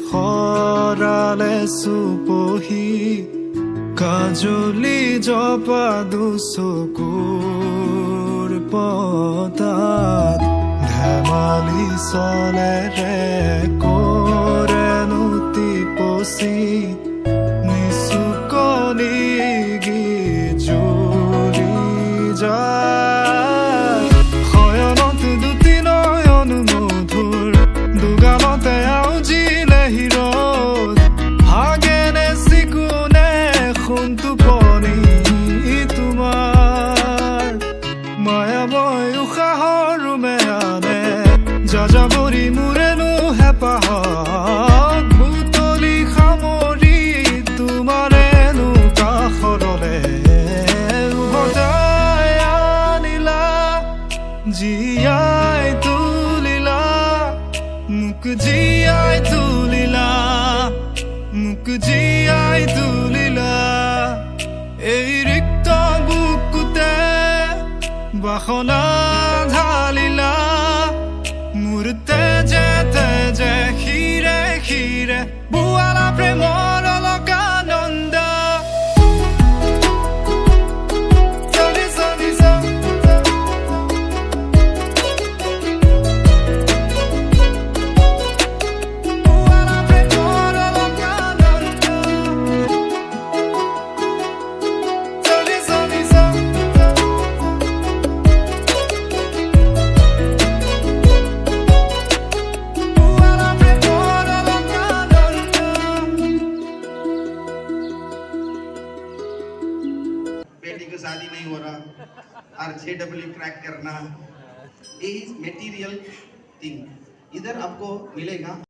খৰালে চুপহি কাজলি জপা দুচকুৰ পতাত ধেমালি চলেৰে কৰেনো টিপচি নিচুকনি গিজুৰি যায় শয়নত দুটি নয়ন মধুৰ দুগালতে আউজিলে হিৰত হাগেনে চিকুনে সোণটোপনি তোমাৰ মায়াময় উশাহৰ ৰুমেয়ানে যাযাবৰী মোৰেনো হেঁপাহত বুটলি সামৰি তোমাৰেনো কাষৰলে উভতাই আনিলা জীয়াই তুলিলা মোক জীয়াই তুলিলা মোক জীয়াই তুলিলা এই ৰিক্ত বুকুতে বাসনা ঢালিলা মোৰ তেজে তেজে শিৰে শিৰে বুৱালা প্ৰেমৰ অলকানন্দ बेटी की शादी नहीं हो रहा और JEE क्रैक करना, ये इज मटेरियल थिंग इधर आपको मिलेगा।